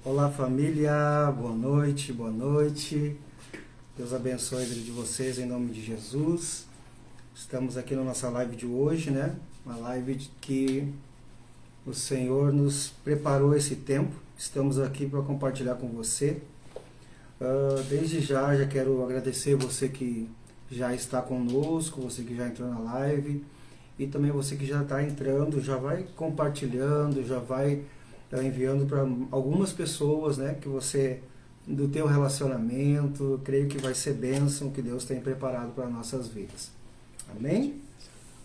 Olá família, boa noite, boa noite. Deus abençoe a vida de vocês em nome de Jesus. Estamos aqui na nossa live de hoje, né? Uma live que o Senhor nos preparou esse tempo. Estamos aqui para compartilhar com você. Desde já quero agradecer você que já está conosco, você que já entrou na live e também você que já está entrando, já vai compartilhando, já vai enviando para algumas pessoas, né, que você, do teu relacionamento, creio que vai ser bênção que Deus tem preparado para nossas vidas. Amém?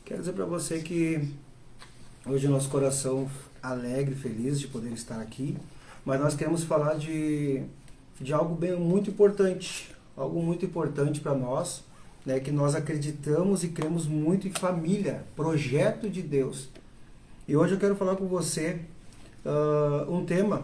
Quero dizer para você que hoje o nosso coração alegre, feliz de poder estar aqui, mas nós queremos falar de algo muito importante para nós, né, que nós acreditamos e cremos muito em família, projeto de Deus. E hoje eu quero falar com você um tema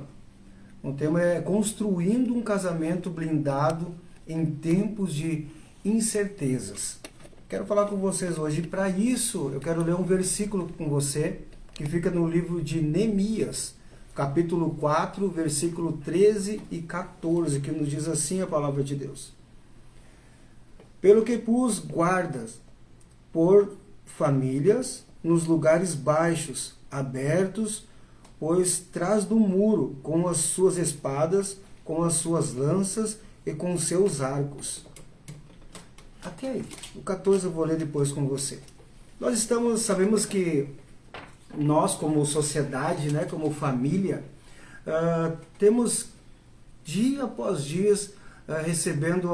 é construindo um casamento blindado em tempos de incertezas. Quero falar com vocês hoje, e para isso eu quero ler um versículo com você, que fica no livro de Neemias, capítulo 4, versículo 13 e 14, que nos diz assim a palavra de Deus. Pelo que pus guardas por famílias nos lugares baixos, abertos, pois traz do muro, com as suas espadas, com as suas lanças e com os seus arcos. Até aí. O 14 eu vou ler depois com você. Sabemos que nós, como sociedade, né, como família, temos dia após dia recebendo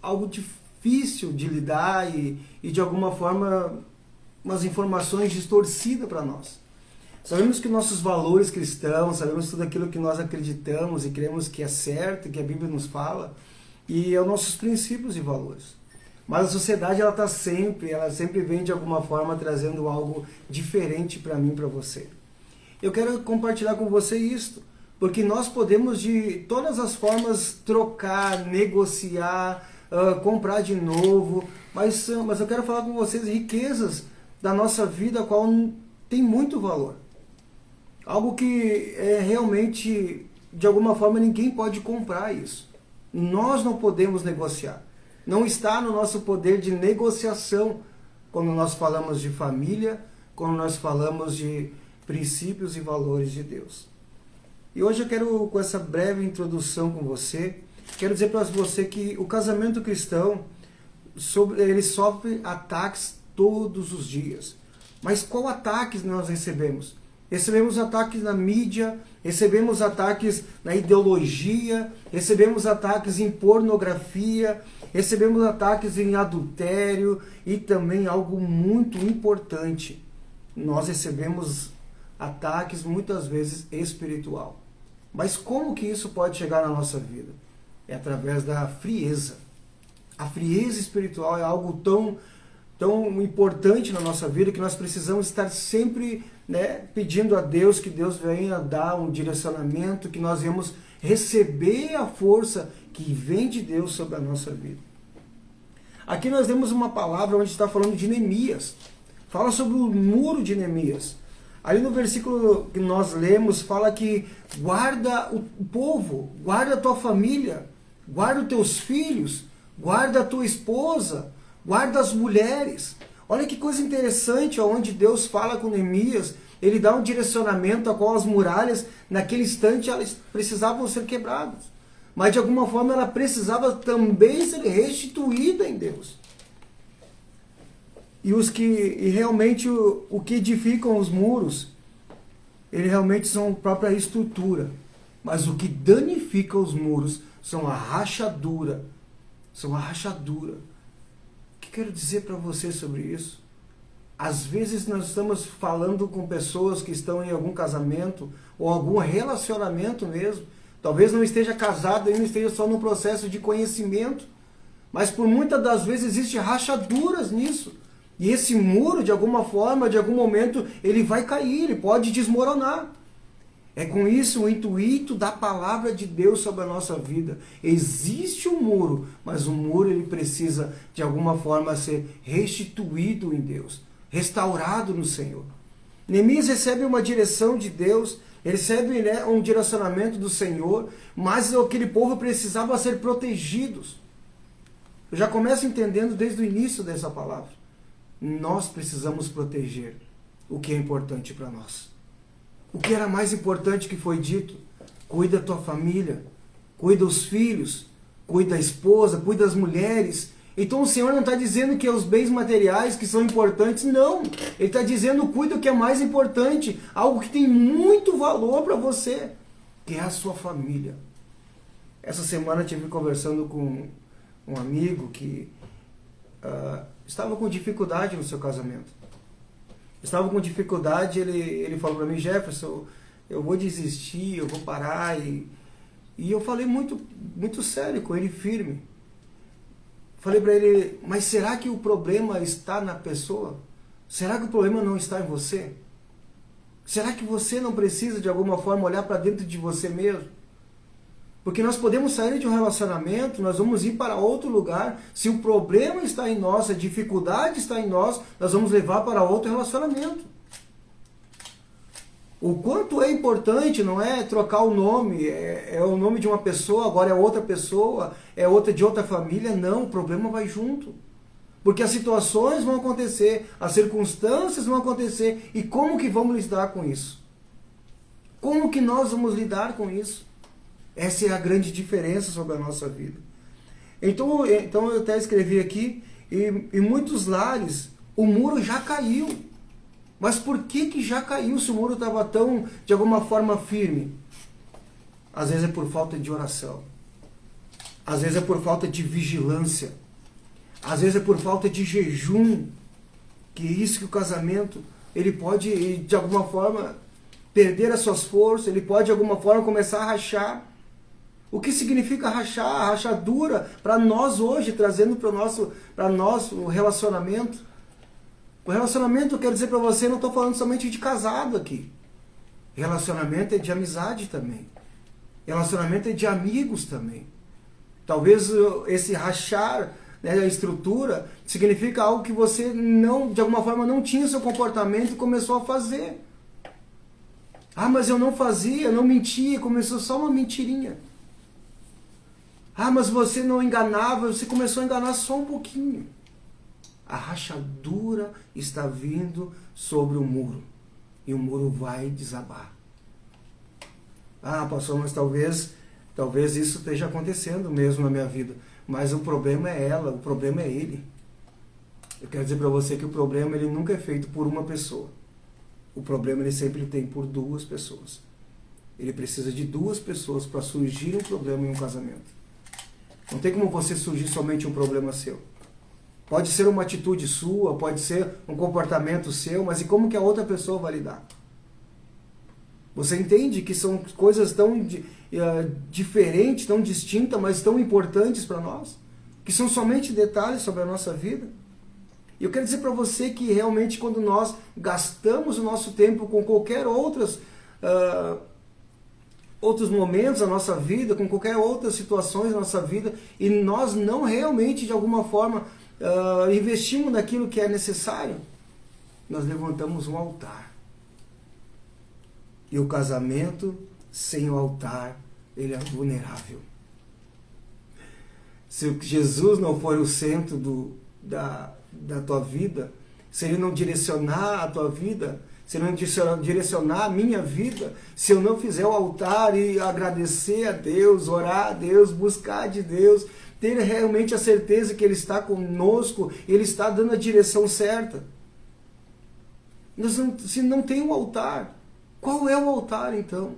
algo difícil de lidar e de alguma forma umas informações distorcidas para nós. Sabemos que nossos valores cristãos, sabemos tudo aquilo que nós acreditamos e cremos que é certo, que a Bíblia nos fala, e é os nossos princípios e valores. Mas a sociedade ela sempre vem de alguma forma trazendo algo diferente para mim e para você. Eu quero compartilhar com você isto, porque nós podemos de todas as formas trocar, negociar, comprar de novo, mas eu quero falar com vocês riquezas da nossa vida, a qual tem muito valor. Algo que realmente, de alguma forma, ninguém pode comprar isso. Nós não podemos negociar. Não está no nosso poder de negociação quando nós falamos de família, quando nós falamos de princípios e valores de Deus. E hoje eu quero, com essa breve introdução com você, quero dizer para você que o casamento cristão, ele sofre ataques todos os dias. Mas qual ataques nós recebemos? Recebemos ataques na mídia, recebemos ataques na ideologia, recebemos ataques em pornografia, recebemos ataques em adultério e também algo muito importante. Nós recebemos ataques muitas vezes espiritual. Mas como que isso pode chegar na nossa vida? É através da frieza. A frieza espiritual é algo tão importante na nossa vida que nós precisamos estar sempre, né, pedindo a Deus que Deus venha dar um direcionamento, que nós venhamos receber a força que vem de Deus sobre a nossa vida. Aqui nós temos uma palavra onde está falando de Neemias. Fala sobre o muro de Neemias. Ali no versículo que nós lemos, fala que guarda o povo, guarda a tua família, guarda os teus filhos, guarda a tua esposa, guarda as mulheres. Olha que coisa interessante, onde Deus fala com Neemias, ele dá um direcionamento a qual as muralhas, naquele instante, elas precisavam ser quebradas. Mas de alguma forma ela precisava também ser restituída em Deus. E realmente o que edificam os muros, eles realmente são a própria estrutura. Mas o que danifica os muros são a rachadura. São a rachadura. O que quero dizer para você sobre isso? Às vezes nós estamos falando com pessoas que estão em algum casamento ou algum relacionamento mesmo. Talvez não esteja casado, ainda esteja só no processo de conhecimento. Mas por muitas das vezes existem rachaduras nisso. E esse muro, de alguma forma, de algum momento, ele vai cair, ele pode desmoronar. É com isso o intuito da palavra de Deus sobre a nossa vida. Existe um muro, mas o muro ele precisa, de alguma forma, ser restituído em Deus, restaurado no Senhor. Neemias recebe uma direção de Deus recebe, né, um direcionamento do Senhor, mas aquele povo precisava ser protegidos. Eu já começo entendendo desde o início dessa palavra. Nós precisamos proteger o que é importante para nós. O que era mais importante que foi dito? Cuida da tua família, cuida dos filhos, cuida da esposa, cuida das mulheres. Então o Senhor não está dizendo que é os bens materiais que são importantes, não. Ele está dizendo cuida do que é mais importante, algo que tem muito valor para você, que é a sua família. Essa semana eu estive conversando com um amigo que estava com dificuldade no seu casamento. Estava com dificuldade, ele falou para mim, Jefferson, eu vou desistir, eu vou parar. E eu falei muito sério com ele, firme. Falei para ele, mas será que o problema está na pessoa? Será que o problema não está em você? Será que você não precisa de alguma forma olhar para dentro de você mesmo? Porque nós podemos sair de um relacionamento, nós vamos ir para outro lugar. Se o problema está em nós, a dificuldade está em nós, nós vamos levar para outro relacionamento. O quanto é importante, não é trocar o nome, é o nome de uma pessoa, agora é outra pessoa, é outra de outra família. Não, o problema vai junto. Porque as situações vão acontecer, as circunstâncias vão acontecer. E como que vamos lidar com isso? Como que nós vamos lidar com isso? Essa é a grande diferença sobre a nossa vida. Então eu até escrevi aqui, em muitos lares o muro já caiu. Mas por que já caiu se o muro estava tão, de alguma forma, firme? Às vezes é por falta de oração. Às vezes é por falta de vigilância. Às vezes é por falta de jejum. Que é isso que o casamento, ele pode, de alguma forma, perder as suas forças, ele pode, de alguma forma, começar a rachar. O que significa rachar? A rachadura para nós hoje, trazendo para nós o relacionamento. O relacionamento, eu quero dizer para você, não estou falando somente de casado aqui. Relacionamento é de amizade também. Relacionamento é de amigos também. Talvez esse rachar, né, a estrutura significa algo que você não, de alguma forma não tinha seu comportamento e começou a fazer. Ah, mas eu não fazia, não mentia, começou só uma mentirinha. Ah, mas você não enganava, você começou a enganar só um pouquinho. A rachadura está vindo sobre o muro. E o muro vai desabar. Ah, pastor, mas talvez isso esteja acontecendo mesmo na minha vida. Mas o problema é ela, o problema é ele. Eu quero dizer para você que o problema ele nunca é feito por uma pessoa. O problema ele sempre tem por duas pessoas. Ele precisa de duas pessoas para surgir um problema em um casamento. Não tem como você surgir somente um problema seu. Pode ser uma atitude sua, pode ser um comportamento seu, mas e como que a outra pessoa vai lidar? Você entende que são coisas tão diferentes, tão distintas, mas tão importantes para nós? Que são somente detalhes sobre a nossa vida? E eu quero dizer para você que realmente quando nós gastamos o nosso tempo com qualquer outros momentos da nossa vida, com qualquer outras situações da nossa vida, e nós não realmente, de alguma forma, investimos naquilo que é necessário, nós levantamos um altar. E o casamento sem o altar, ele é vulnerável. Se Jesus não for o centro da tua vida, se ele não direcionar a tua vida, se ele não direcionar a minha vida, se eu não fizer o altar e agradecer a Deus, orar a Deus, buscar de Deus, ter realmente a certeza que Ele está conosco, Ele está dando a direção certa. Se não tem um altar, qual é o altar então?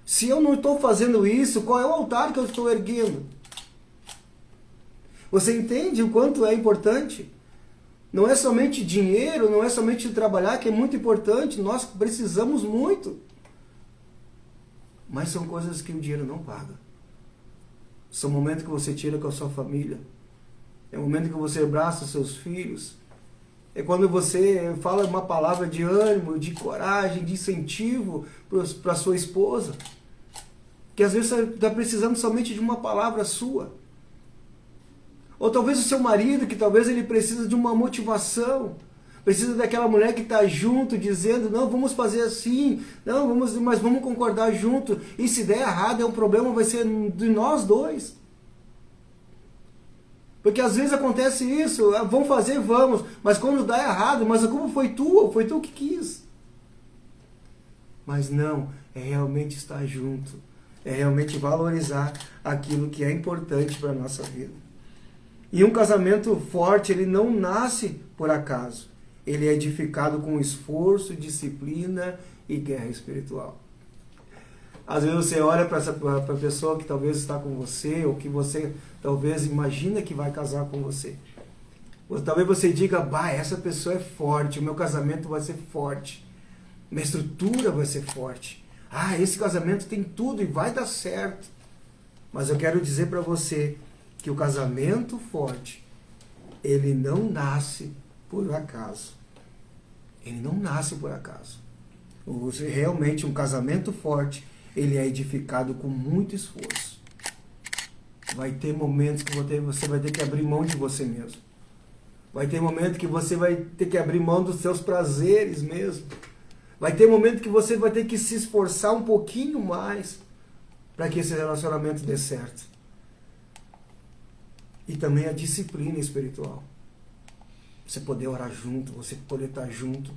Se eu não estou fazendo isso, qual é o altar que eu estou erguendo? Você entende o quanto é importante? Não é somente dinheiro, não é somente trabalhar, que é muito importante, nós precisamos muito. Mas são coisas que o dinheiro não paga. São momentos que você tira com a sua família. É o momento que você abraça seus filhos. É quando você fala uma palavra de ânimo, de coragem, de incentivo para sua esposa. Que às vezes você está precisando somente de uma palavra sua. Ou talvez o seu marido, que talvez ele precisa de uma motivação. Precisa daquela mulher que está junto, dizendo, não, vamos fazer assim, não, mas vamos concordar junto. E se der errado, um problema vai ser de nós dois. Porque às vezes acontece isso, vamos fazer, vamos, mas quando dá errado, mas a culpa foi tu que quis. Mas não, é realmente estar junto, é realmente valorizar aquilo que é importante para a nossa vida. E um casamento forte, ele não nasce por acaso. Ele é edificado com esforço, disciplina e guerra espiritual. Às vezes você olha para a pessoa que talvez está com você, ou que você talvez imagina que vai casar com você. Ou talvez você diga, essa pessoa é forte, o meu casamento vai ser forte. Minha estrutura vai ser forte. Esse casamento tem tudo e vai dar certo. Mas eu quero dizer para você que o casamento forte, ele não nasce por acaso. Ele não nasce por acaso. Realmente um casamento forte, ele é edificado com muito esforço. Vai ter momentos que você vai ter que abrir mão de você mesmo. Vai ter momentos que você vai ter que abrir mão dos seus prazeres mesmo. Vai ter momento que você vai ter que se esforçar um pouquinho mais para que esse relacionamento dê certo. E também a disciplina espiritual. Você poder orar junto, você poder estar junto,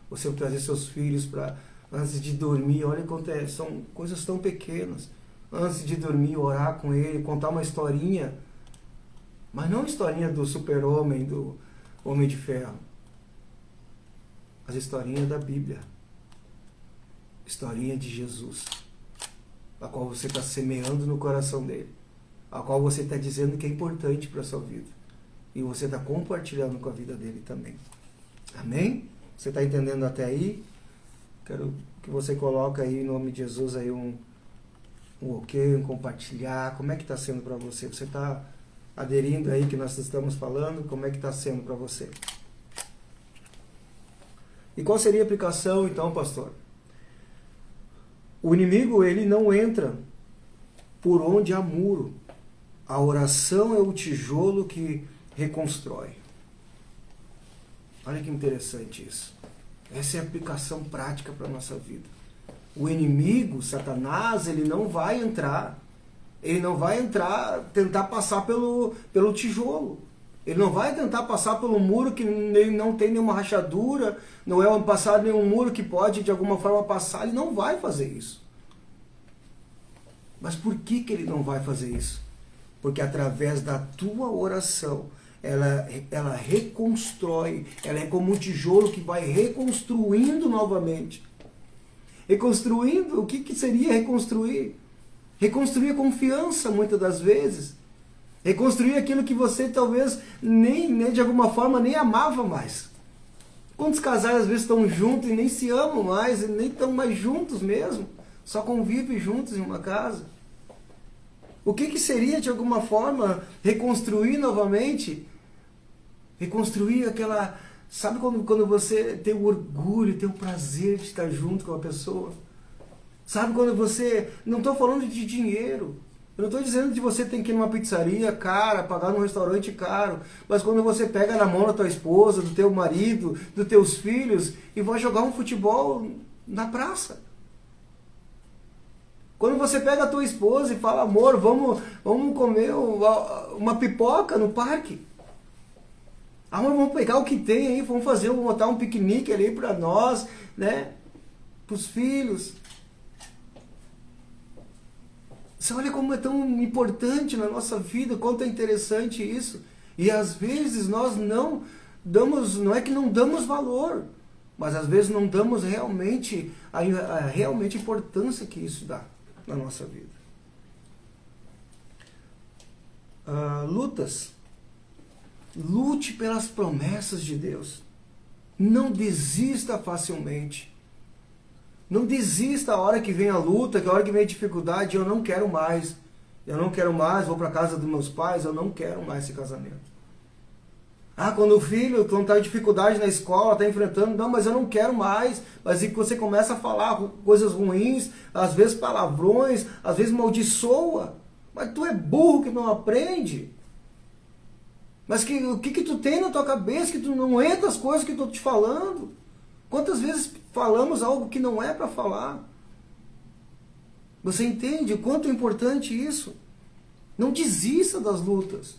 você trazer seus filhos para, antes de dormir, olha quanto são coisas tão pequenas. Antes de dormir, orar com ele, contar uma historinha, mas não a historinha do super-homem, do Homem de Ferro. As historinhas da Bíblia. Historinha de Jesus, a qual você está semeando no coração dele, a qual você está dizendo que é importante para a sua vida, e você está compartilhando com a vida dele também. Amém? Você está entendendo até aí? Quero que você coloque aí em nome de Jesus aí um ok, um compartilhar. Como é que está sendo para você? Você está aderindo aí que nós estamos falando? Como é que está sendo para você? E qual seria a aplicação então, pastor? O inimigo, ele não entra por onde há muro. A oração é o tijolo que reconstrói. Olha que interessante isso. Essa é a aplicação prática para a nossa vida. O inimigo, Satanás, ele não vai entrar. Ele não vai entrar, tentar passar pelo tijolo. Ele não vai tentar passar pelo muro que não tem nenhuma rachadura, não é passar nenhum muro que pode de alguma forma passar. Ele não vai fazer isso. Mas por que ele não vai fazer isso? Porque através da tua oração, ela reconstrói, ela é como um tijolo que vai reconstruindo novamente. Reconstruindo, o que seria reconstruir? Reconstruir a confiança, muitas das vezes. Reconstruir aquilo que você talvez nem de alguma forma nem amava mais. Quantos casais às vezes estão juntos e nem se amam mais, e nem estão mais juntos mesmo, só convivem juntos em uma casa. O que seria de alguma forma reconstruir novamente? Reconstruir aquela... Sabe quando você tem o orgulho, tem o prazer de estar junto com a pessoa? Sabe quando você... Não estou falando de dinheiro. Eu não estou dizendo que você tem que ir numa pizzaria cara, pagar num restaurante caro. Mas quando você pega na mão da tua esposa, do teu marido, dos teus filhos e vai jogar um futebol na praça. Quando você pega a tua esposa e fala, amor, vamos comer uma pipoca no parque. Amor, vamos pegar o que tem aí, vamos botar um piquenique ali para nós, né? Para os filhos. Você olha como é tão importante na nossa vida, quanto é interessante isso. E às vezes nós não é que não damos valor, mas às vezes não damos realmente a importância que isso dá na nossa vida. Lutas. Lute pelas promessas de Deus. Não desista facilmente. Não desista a hora que vem a luta, que a hora que vem a dificuldade. Eu não quero mais. Vou para casa dos meus pais. Eu não quero mais esse casamento. Quando o filho está em dificuldade na escola, está enfrentando, não, mas eu não quero mais. Mas e você começa a falar coisas ruins, às vezes palavrões, às vezes maldiçoa. Mas tu é burro que não aprende. Mas o que tu tem na tua cabeça que tu não entra as coisas que eu estou te falando? Quantas vezes falamos algo que não é para falar? Você entende o quanto é importante isso? Não desista das lutas.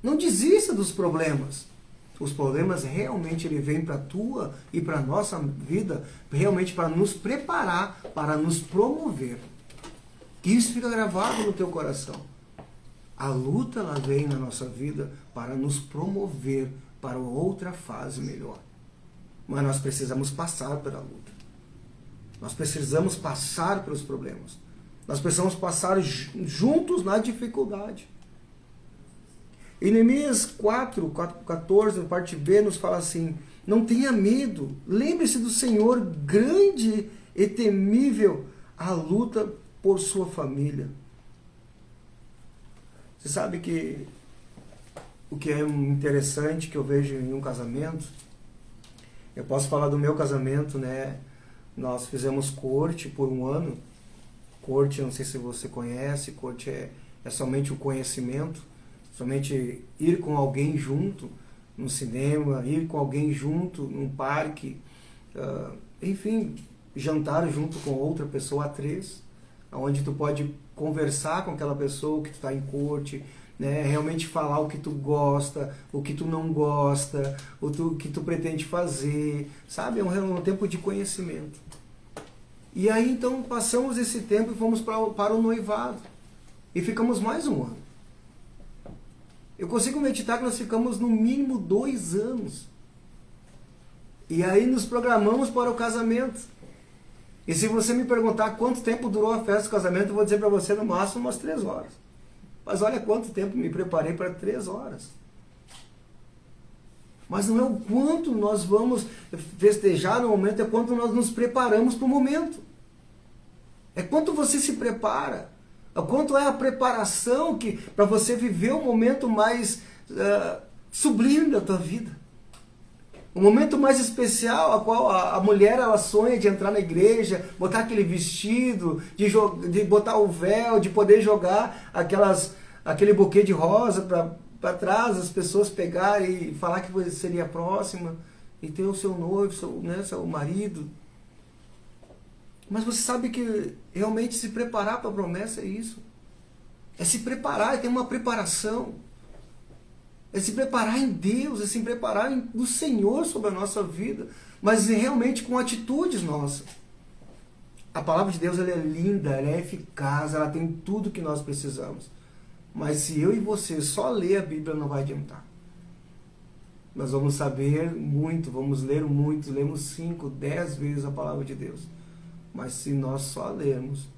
Não desista dos problemas. Os problemas realmente ele vem para a tua e para a nossa vida, realmente para nos preparar, para nos promover. Que isso fica gravado no teu coração. A luta ela vem na nossa vida para nos promover para outra fase melhor. Mas nós precisamos passar pela luta. Nós precisamos passar pelos problemas. Nós precisamos passar juntos na dificuldade. Em Neemias 4:14, parte B, nos fala assim: não tenha medo, lembre-se do Senhor, grande e temível a luta por sua família. Você sabe que o que é interessante que eu vejo em um casamento, eu posso falar do meu casamento, né? Nós fizemos corte por um ano. Corte, não sei se você conhece, corte é somente o conhecimento, somente ir com alguém junto no cinema, ir com alguém junto num parque, enfim, jantar junto com outra pessoa a três, onde tu pode conversar com aquela pessoa que tu está em corte, né? Realmente falar o que tu gosta, o que tu não gosta, o que tu pretende fazer, sabe? É um tempo de conhecimento. E aí então passamos esse tempo e fomos para o noivado. E ficamos mais um ano. Eu consigo meditar que nós ficamos no mínimo 2 anos. E aí nos programamos para o casamento. E se você me perguntar quanto tempo durou a festa do casamento, eu vou dizer para você no máximo umas 3 horas. Mas olha quanto tempo me preparei para 3 horas. Mas não é o quanto nós vamos festejar no momento, é quanto nós nos preparamos para o momento. É quanto você se prepara. É quanto é a preparação para você viver o momento mais sublime da tua vida. O momento mais especial, a qual a mulher ela sonha de entrar na igreja, botar aquele vestido, de botar o véu, de poder jogar aquele buquê de rosa para trás, as pessoas pegarem e falar que você seria a próxima, e ter o seu noivo, seu marido. Mas você sabe que realmente se preparar para a promessa é isso. É se preparar, é ter uma preparação. É se preparar em Deus, é se preparar no Senhor sobre a nossa vida, mas realmente com atitudes nossas. A palavra de Deus ela é linda, ela é eficaz, ela tem tudo que nós precisamos. Mas se eu e você só ler a Bíblia não vai adiantar. Nós vamos saber muito, vamos ler muito, lemos 5, 10 vezes a palavra de Deus. Mas se nós só lermos,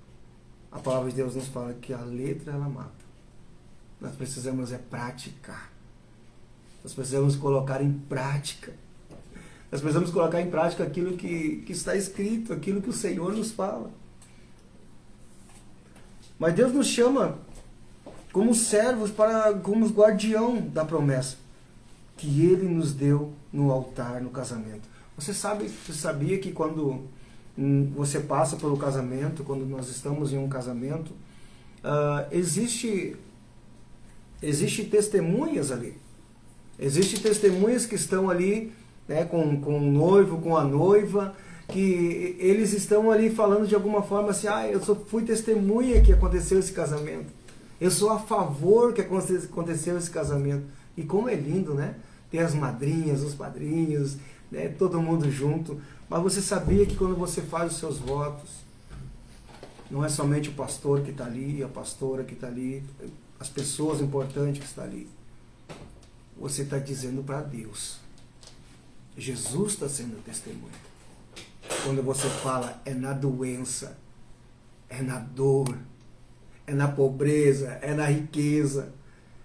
a palavra de Deus nos fala que a letra ela mata. Nós precisamos praticar. Nós precisamos colocar em prática. Nós precisamos colocar em prática aquilo que está escrito, aquilo que o Senhor nos fala. Mas Deus nos chama como servos, como guardião da promessa que Ele nos deu no altar, no casamento. Você sabia que quando você passa pelo casamento, quando nós estamos em um casamento, existe testemunhas ali. Existem testemunhas que estão ali, né, com o noivo, com a noiva, que eles estão ali falando de alguma forma assim: eu fui testemunha que aconteceu esse casamento. Eu sou a favor que aconteceu esse casamento. E como é lindo, né? Tem as madrinhas, os padrinhos, né, todo mundo junto. Mas você sabia que quando você faz os seus votos, não é somente o pastor que está ali, a pastora que está ali, as pessoas importantes que estão ali. Você está dizendo para Deus. Jesus está sendo testemunha. Quando você fala, é na doença, é na dor, é na pobreza, é na riqueza,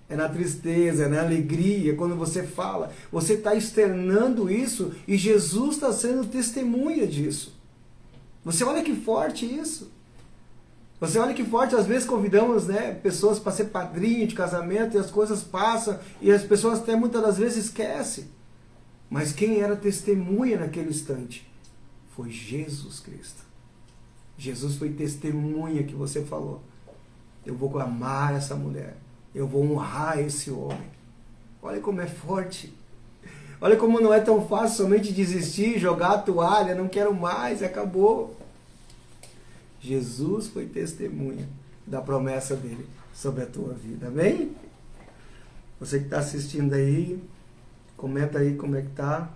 é na tristeza, é na alegria. Quando você fala, você está externando isso e Jesus está sendo testemunha disso. Você olha que forte isso. Você olha que forte, às vezes convidamos, né, pessoas para ser padrinho de casamento e as coisas passam e as pessoas até muitas das vezes esquecem. Mas quem era testemunha naquele instante foi Jesus Cristo. Jesus foi testemunha que você falou: eu vou amar essa mulher, eu vou honrar esse homem. Olha como é forte. Olha como não é tão fácil somente desistir, jogar a toalha, não quero mais, acabou. Jesus foi testemunha da promessa dele sobre a tua vida, amém? Você que está assistindo aí, comenta aí como é que tá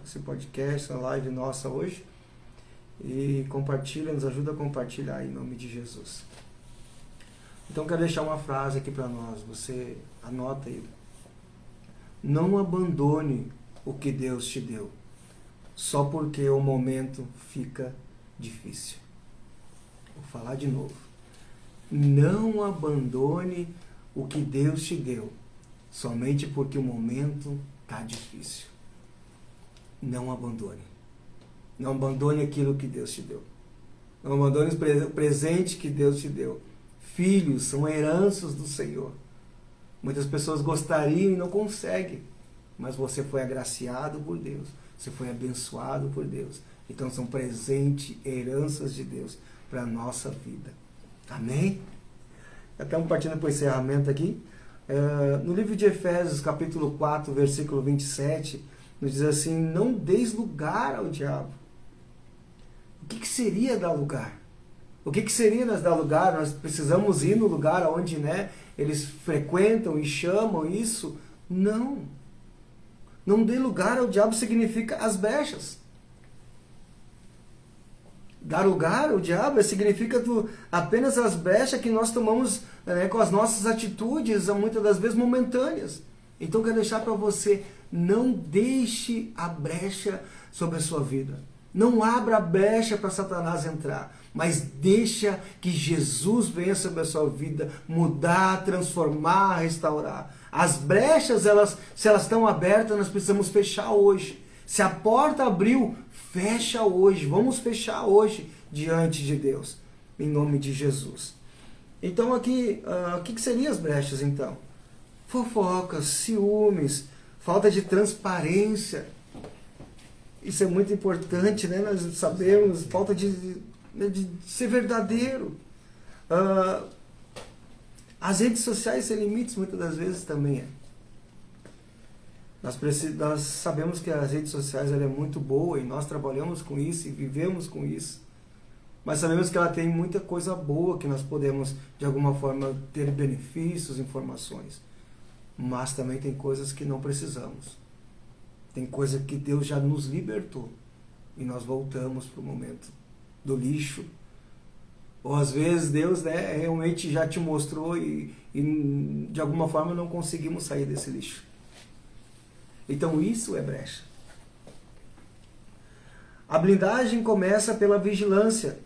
esse podcast, essa live nossa hoje. E compartilha, nos ajuda a compartilhar em nome de Jesus. Então quero deixar uma frase aqui para nós, você anota aí. Não abandone o que Deus te deu, só porque o momento fica difícil. Vou falar de novo. Não abandone o que Deus te deu, somente porque o momento está difícil. Não abandone. Não abandone aquilo que Deus te deu. Não abandone o presente que Deus te deu. Filhos são heranças do Senhor. Muitas pessoas gostariam e não conseguem, mas você foi agraciado por Deus, você foi abençoado por Deus. Então são presentes, heranças de Deus para a nossa vida. Amém? Estamos partindo para o encerramento aqui. No livro de Efésios, capítulo 4, versículo 27, nos diz assim: não deis lugar ao diabo. O que seria dar lugar? O que seria nós dar lugar? Nós precisamos ir no lugar onde, eles frequentam e chamam isso? Não. Não dê lugar ao diabo significa as brechas. Dar lugar ao diabo significa apenas as brechas que nós tomamos com as nossas atitudes, muitas das vezes momentâneas. Então quero deixar para você, não deixe a brecha sobre a sua vida. Não abra a brecha para Satanás entrar, mas deixa que Jesus venha sobre a sua vida, mudar, transformar, restaurar. As brechas, se elas estão abertas, nós precisamos fechar hoje. Se a porta abriu, fecha hoje. Vamos fechar hoje diante de Deus, em nome de Jesus. Então aqui, o que seriam as brechas então? Fofocas, ciúmes, falta de transparência. Isso é muito importante, nós sabemos, falta de ser verdadeiro. As redes sociais sem limites muitas das vezes também é. Nós sabemos que as redes sociais ela é muito boa e nós trabalhamos com isso e vivemos com isso. Mas sabemos que ela tem muita coisa boa que nós podemos, de alguma forma, ter benefícios, informações. Mas também tem coisas que não precisamos. Tem coisa que Deus já nos libertou e nós voltamos para o momento do lixo. Ou às vezes Deus realmente já te mostrou e de alguma forma não conseguimos sair desse lixo. Então isso é brecha. A blindagem começa pela vigilância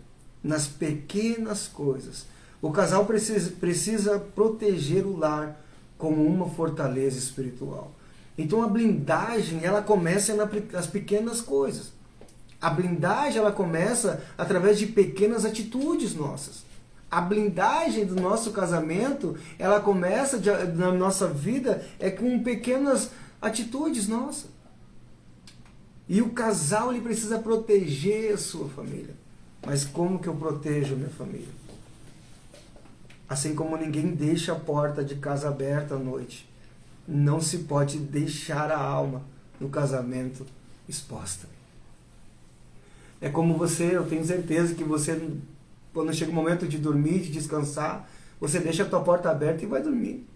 nas pequenas coisas. O casal precisa proteger o lar como uma fortaleza espiritual. Então a blindagem, ela começa nas pequenas coisas. A blindagem, ela começa através de pequenas atitudes nossas. A blindagem do nosso casamento, ela começa na nossa vida com pequenas atitudes nossas. E o casal, ele precisa proteger a sua família. Mas como que eu protejo a minha família? Assim como ninguém deixa a porta de casa aberta à noite, não se pode deixar a alma no casamento exposta. É como eu tenho certeza que você, quando chega o momento de dormir, de descansar, você deixa a tua porta aberta e vai dormir.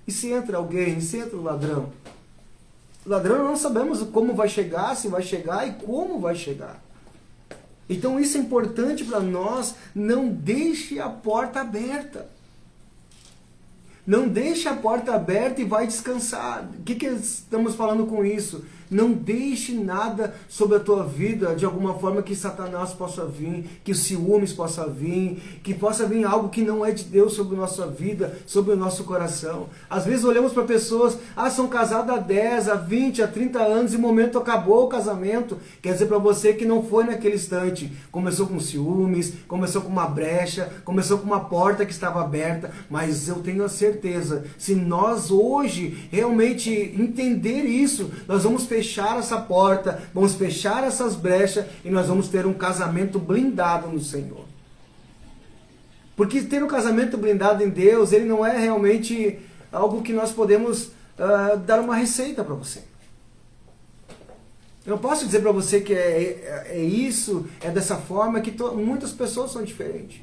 E se entra alguém, se entra o ladrão? O ladrão não sabemos como vai chegar, se vai chegar e como vai chegar. Então isso é importante para nós, não deixe a porta aberta. Não deixe a porta aberta e vai descansar. O que estamos falando com isso? Não deixe nada sobre a tua vida, de alguma forma que Satanás possa vir, que os ciúmes possa vir, que possa vir algo que não é de Deus sobre a nossa vida, sobre o nosso coração. Às vezes olhamos para pessoas, são casadas há 10, há 20, há 30 anos e o momento acabou o casamento. Quer dizer para você que não foi naquele instante. Começou com ciúmes, começou com uma brecha, começou com uma porta que estava aberta, mas eu tenho a certeza, se nós hoje realmente entender isso, nós vamos fechar essa porta, vamos fechar essas brechas e nós vamos ter um casamento blindado no Senhor. Porque ter um casamento blindado em Deus, ele não é realmente algo que nós podemos dar uma receita para você. Eu não posso dizer para você que é isso, é dessa forma, que muitas pessoas são diferentes.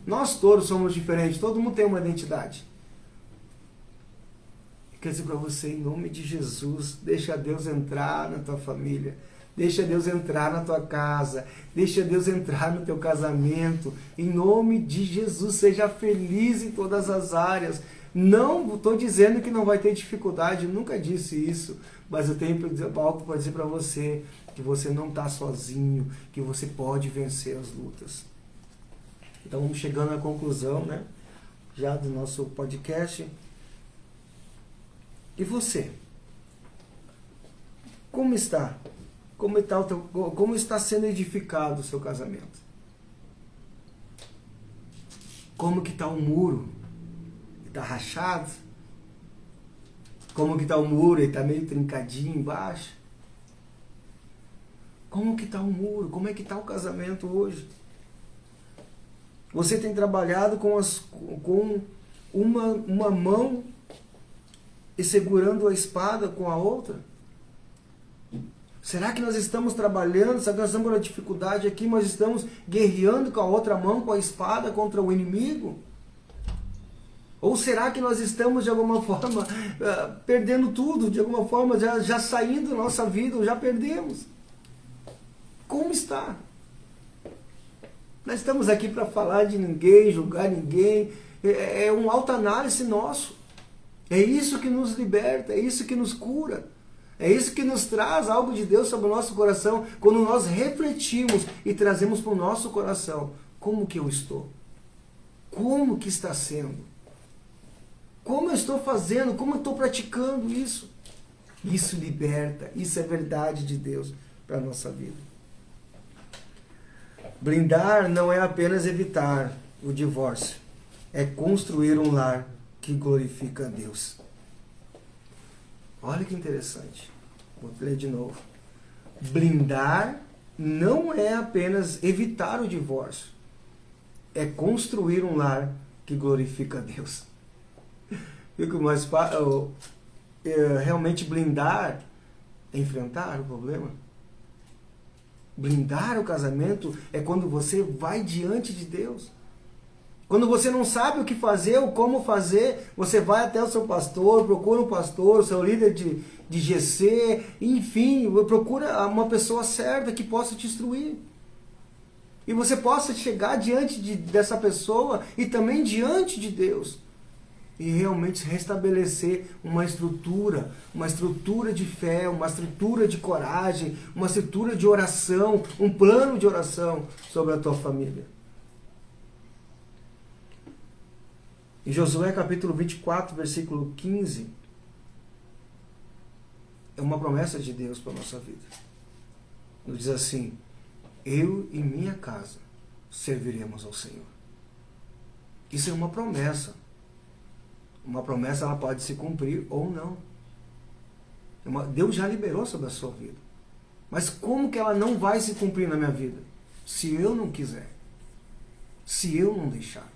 Nós todos somos diferentes, todo mundo tem uma identidade. Eu quero dizer para você, em nome de Jesus, deixa Deus entrar na tua família, deixa Deus entrar na tua casa, deixa Deus entrar no teu casamento. Em nome de Jesus, seja feliz em todas as áreas. Não estou dizendo que não vai ter dificuldade, eu nunca disse isso, mas eu tenho algo para dizer para você, que você não está sozinho, que você pode vencer as lutas. Então vamos chegando à conclusão, né, já do nosso podcast. E você? Como está? Como está sendo edificado o seu casamento? Como que está o muro? Está rachado? Como que está o muro? Ele está meio trincadinho embaixo? Como que está o muro? Como é que está o casamento hoje? Você tem trabalhado com uma mão e segurando a espada com a outra? Será que nós estamos trabalhando, será que nós estamos com dificuldade aqui, mas estamos guerreando com a outra mão, com a espada contra o inimigo? Ou será que nós estamos de alguma forma perdendo tudo, de alguma forma já saindo da nossa vida, ou já perdemos? Como está? Nós estamos aqui para falar de ninguém, julgar ninguém, é um autoanálise nosso. É isso que nos liberta, é isso que nos cura. É isso que nos traz algo de Deus sobre o nosso coração, quando nós refletimos e trazemos para o nosso coração. Como que eu estou? Como que está sendo? Como eu estou fazendo? Como eu estou praticando isso? Isso liberta, isso é verdade de Deus para a nossa vida. Blindar não é apenas evitar o divórcio, é construir um lar que glorifica a Deus. Olha que interessante. Vou ler de novo. Blindar não é apenas evitar o divórcio, é construir um lar que glorifica a Deus. Fico mais realmente blindar é enfrentar o problema. Blindar o casamento é quando você vai diante de Deus. Quando você não sabe o que fazer ou como fazer, você vai até o seu pastor, procura um pastor, o seu líder de GC, enfim, procura uma pessoa certa que possa te instruir. E você possa chegar diante dessa pessoa e também diante de Deus. E realmente restabelecer uma estrutura de fé, uma estrutura de coragem, uma estrutura de oração, um plano de oração sobre a tua família. Em Josué capítulo 24, versículo 15, é uma promessa de Deus para a nossa vida. Ele diz assim: eu e minha casa serviremos ao Senhor. Isso é uma promessa. Uma promessa, ela pode se cumprir ou não. Deus já liberou sobre a sua vida. Mas como que ela não vai se cumprir na minha vida? Se eu não quiser. Se eu não deixar.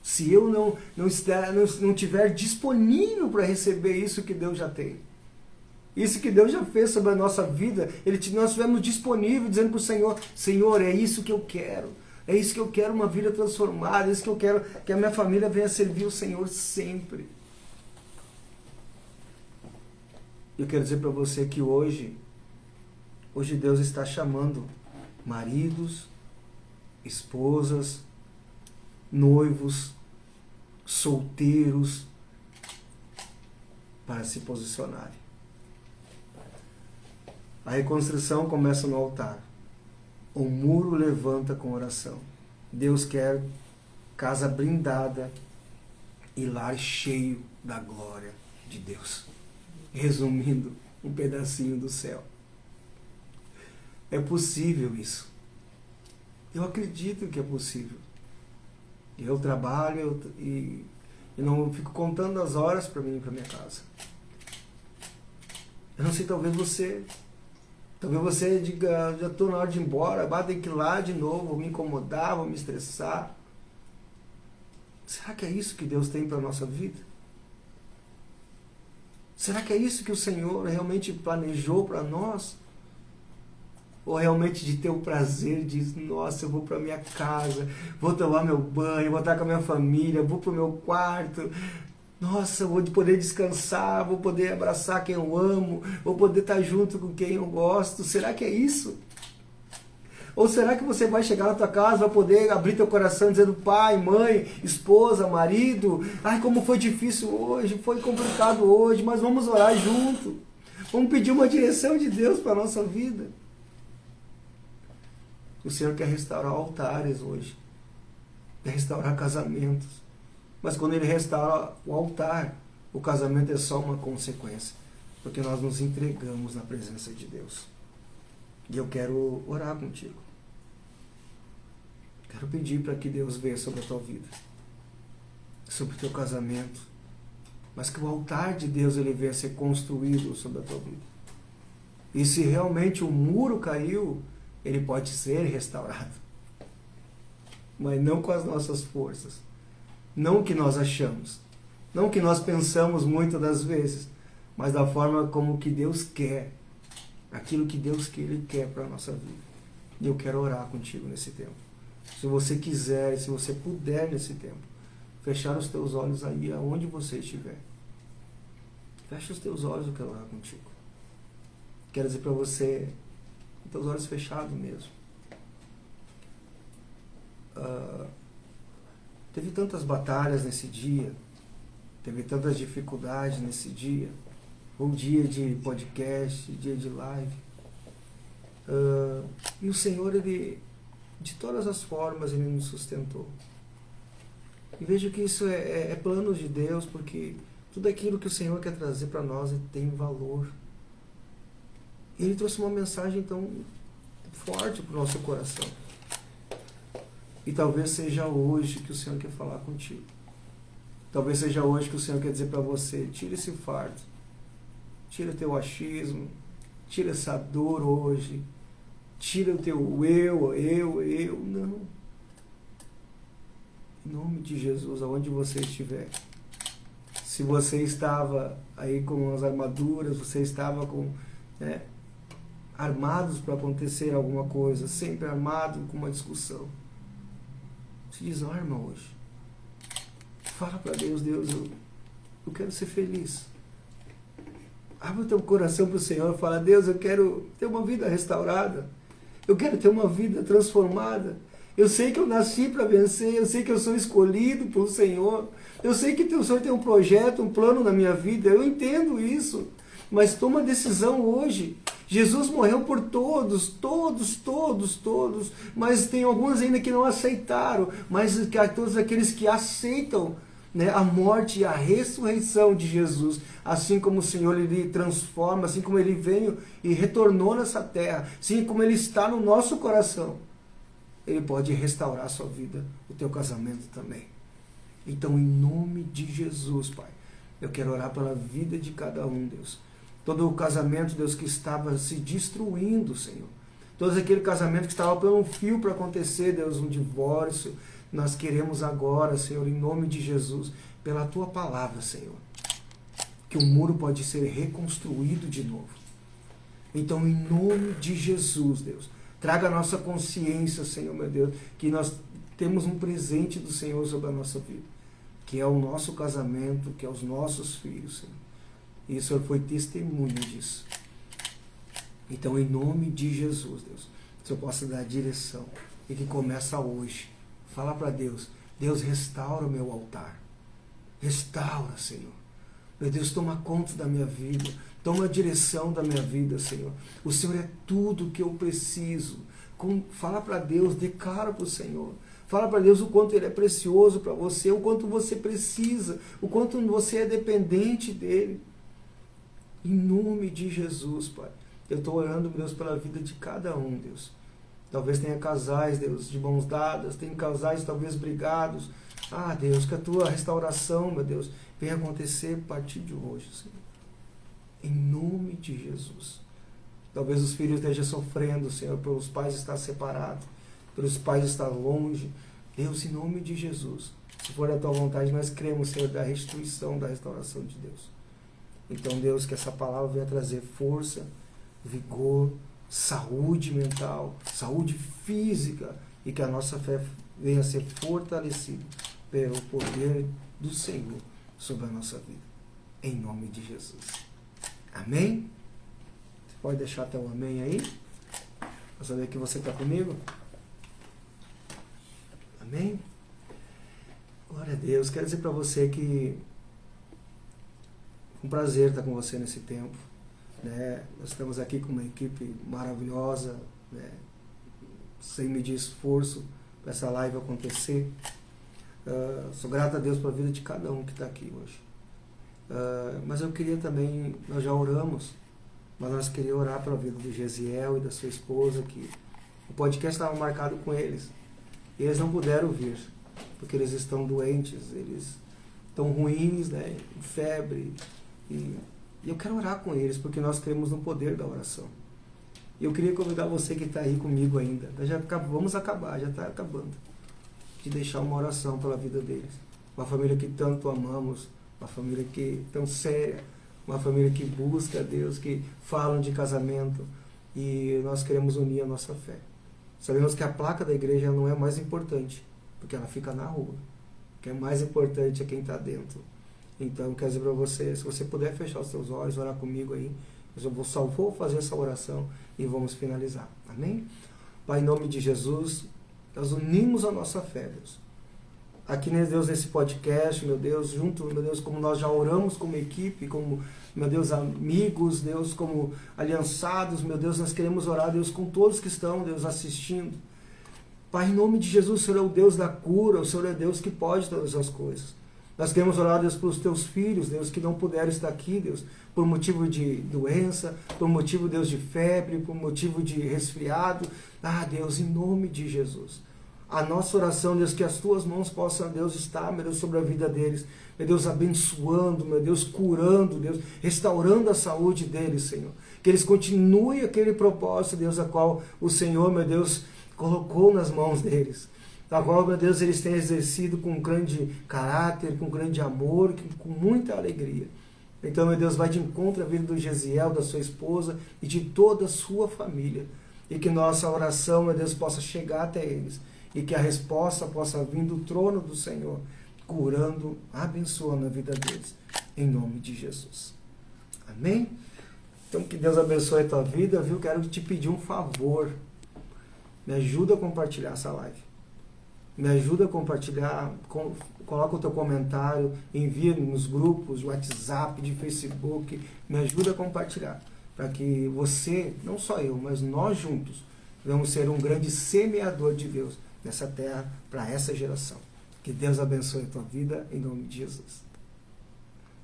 Se eu não tiver disponível para receber isso que Deus já tem. Isso que Deus já fez sobre a nossa vida. Nós estivemos disponíveis dizendo para o Senhor: Senhor, é isso que eu quero. É isso que eu quero, uma vida transformada. É isso que eu quero, que a minha família venha servir o Senhor sempre. Eu quero dizer para você que hoje Deus está chamando maridos, esposas, noivos, solteiros, para se posicionarem. A reconstrução começa no altar. O muro levanta com oração. Deus quer casa blindada e lar cheio da glória de Deus. Resumindo, um pedacinho do céu. É possível isso. Eu acredito que é possível. Eu trabalho e não fico contando as horas para mim ir para minha casa. Eu não sei, talvez você diga: já estou na hora de ir embora, tem que ir lá de novo, vou me incomodar, vou me estressar. Será que é isso que Deus tem para a nossa vida? Será que é isso que o Senhor realmente planejou para nós? Ou realmente de ter o prazer de, nossa, eu vou para minha casa, vou tomar meu banho, vou estar com a minha família, vou para o meu quarto, nossa, vou poder descansar, vou poder abraçar quem eu amo, vou poder estar junto com quem eu gosto. Será que é isso? Ou será que você vai chegar na tua casa, vai poder abrir teu coração dizendo, pai, mãe, esposa, marido, ai, como foi difícil hoje, foi complicado hoje, mas vamos orar junto. Vamos pedir uma direção de Deus para a nossa vida. O Senhor quer restaurar altares hoje, quer restaurar casamentos. Mas quando Ele restaura o altar, o casamento é só uma consequência, porque nós nos entregamos na presença de Deus. E eu quero orar contigo. Quero pedir para que Deus venha sobre a tua vida, sobre o teu casamento, mas que o altar de Deus ele venha a ser construído sobre a tua vida. E se realmente o muro caiu, ele pode ser restaurado, mas não com as nossas forças, não o que nós achamos, não o que nós pensamos muitas das vezes, mas da forma como que Deus quer, aquilo que Deus Ele quer para a nossa vida. E eu quero orar contigo nesse tempo. Se você quiser, se você puder nesse tempo, fechar os teus olhos aí aonde você estiver. Fecha os teus olhos, eu quero orar contigo. Quero dizer para você, com teus olhos fechados mesmo. Teve tantas batalhas nesse dia, teve tantas dificuldades nesse dia. Foi um dia de podcast, dia de live. E o Senhor, Ele, de todas as formas, Ele nos sustentou. E vejo que isso é plano de Deus, porque tudo aquilo que o Senhor quer trazer para nós tem valor. E Ele trouxe uma mensagem tão forte para o nosso coração. E talvez seja hoje que o Senhor quer falar contigo. Talvez seja hoje que o Senhor quer dizer para você, tira esse fardo. Tira o teu achismo, tira essa dor hoje, tira o teu eu, não. Em nome de Jesus, aonde você estiver. Se você estava aí com as armaduras, você estava com armados para acontecer alguma coisa, sempre armado com uma discussão. Se desarma hoje. Fala para Deus, eu quero ser feliz. Abre o teu coração para o Senhor e fala, Deus, eu quero ter uma vida restaurada. Eu quero ter uma vida transformada. Eu sei que eu nasci para vencer, eu sei que eu sou escolhido pelo Senhor. Eu sei que o Senhor tem um projeto, um plano na minha vida. Eu entendo isso. Mas toma uma decisão hoje. Jesus morreu por todos. Mas tem alguns ainda que não aceitaram. Mas todos aqueles que aceitam a morte e a ressurreição de Jesus, assim como o Senhor Ele transforma, assim como Ele veio e retornou nessa terra, assim como Ele está no nosso coração, Ele pode restaurar a sua vida, o teu casamento também. Então, em nome de Jesus, Pai, eu quero orar pela vida de cada um, Deus. Todo o casamento, Deus, que estava se destruindo, Senhor. Todo aquele casamento que estava por um fio para acontecer, Deus, um divórcio. Nós queremos agora, Senhor, em nome de Jesus, pela Tua palavra, Senhor, que o muro pode ser reconstruído de novo. Então, em nome de Jesus, Deus, traga a nossa consciência, Senhor, meu Deus, que nós temos um presente do Senhor sobre a nossa vida, que é o nosso casamento, que é os nossos filhos, Senhor. E o Senhor foi testemunha disso. Então, em nome de Jesus, Deus, que o Senhor possa dar direção e que começa hoje. Fala para Deus, Deus, restaura o meu altar. Restaura, Senhor. Meu Deus, toma conta da minha vida. Toma a direção da minha vida, Senhor. O Senhor é tudo que eu preciso. Fala para Deus, declara para o Senhor. Fala para Deus o quanto Ele é precioso para você, o quanto você precisa, o quanto você é dependente dEle. Em nome de Jesus, Pai. Eu estou orando, Deus, pela vida de cada um, Deus. Talvez tenha casais, Deus, de mãos dadas, tem casais talvez brigados. Ah, Deus, que a Tua restauração, meu Deus, venha acontecer a partir de hoje, Senhor. Em nome de Jesus. Talvez os filhos estejam sofrendo, Senhor, pelos pais estar separados, pelos pais estar longe. Deus, em nome de Jesus, se for a Tua vontade, nós cremos, Senhor, da restituição, da restauração de Deus. Então, Deus, que essa palavra venha trazer força, vigor, saúde mental, saúde física, e que a nossa fé venha a ser fortalecida pelo poder do Senhor sobre a nossa vida. Em nome de Jesus. Amém? Você pode deixar até o amém aí? Para saber que você está comigo? Amém? Glória a Deus. Quero dizer para você que é um prazer estar com você nesse tempo. Né? Nós estamos aqui com uma equipe maravilhosa, né? Sem medir esforço para essa live acontecer. Sou grato a Deus pela vida de cada um que está aqui hoje. Mas eu queria também, nós já oramos, mas nós queríamos orar pela vida do Gesiel e da sua esposa, que o podcast estava marcado com eles. E eles não puderam vir, porque eles estão doentes, eles estão ruins, né, em febre. E eu quero orar com eles, porque nós cremos no poder da oração. E eu queria convidar você que está aí comigo ainda. Vamos acabar, já está acabando. De deixar uma oração pela vida deles. Uma família que tanto amamos, uma família que tão séria, uma família que busca a Deus, que falam de casamento. E nós queremos unir a nossa fé. Sabemos que a placa da igreja não é mais importante, porque ela fica na rua. O que é mais importante é quem está dentro. Então, quero dizer para você, se você puder fechar os seus olhos, orar comigo aí, eu só vou fazer essa oração e vamos finalizar. Amém? Pai, em nome de Jesus, nós unimos a nossa fé, Deus. Aqui, meu Deus, nesse podcast, meu Deus, junto, meu Deus, como nós já oramos como equipe, como, meu Deus, amigos, Deus, como aliançados, meu Deus, nós queremos orar, Deus, com todos que estão, Deus, assistindo. Pai, em nome de Jesus, o Senhor é o Deus da cura, o Senhor é Deus que pode todas as coisas. Nós queremos orar, Deus, pelos teus filhos, Deus, que não puderam estar aqui, Deus, por motivo de doença, por motivo, Deus, de febre, por motivo de resfriado. Ah, Deus, em nome de Jesus. A nossa oração, Deus, que as tuas mãos possam, Deus, estar, meu Deus, sobre a vida deles. Meu Deus, abençoando, meu Deus, curando, Deus, restaurando a saúde deles, Senhor. Que eles continuem aquele propósito, Deus, a qual o Senhor, meu Deus, colocou nas mãos deles. Da qual, meu Deus, eles têm exercido com grande caráter, com grande amor, com muita alegria. Então, meu Deus, vai de encontro à vida do Gesiel, da sua esposa e de toda a sua família. E que nossa oração, meu Deus, possa chegar até eles. E que a resposta possa vir do trono do Senhor, curando, abençoando a vida deles. Em nome de Jesus. Amém? Então, que Deus abençoe a tua vida, viu? Quero te pedir um favor. Me ajuda a compartilhar essa live. Me ajuda a compartilhar, coloca o teu comentário, envia nos grupos de WhatsApp, de Facebook, me ajuda a compartilhar, para que você, não só eu, mas nós juntos, vamos ser um grande semeador de Deus nessa terra, para essa geração. Que Deus abençoe a tua vida, em nome de Jesus.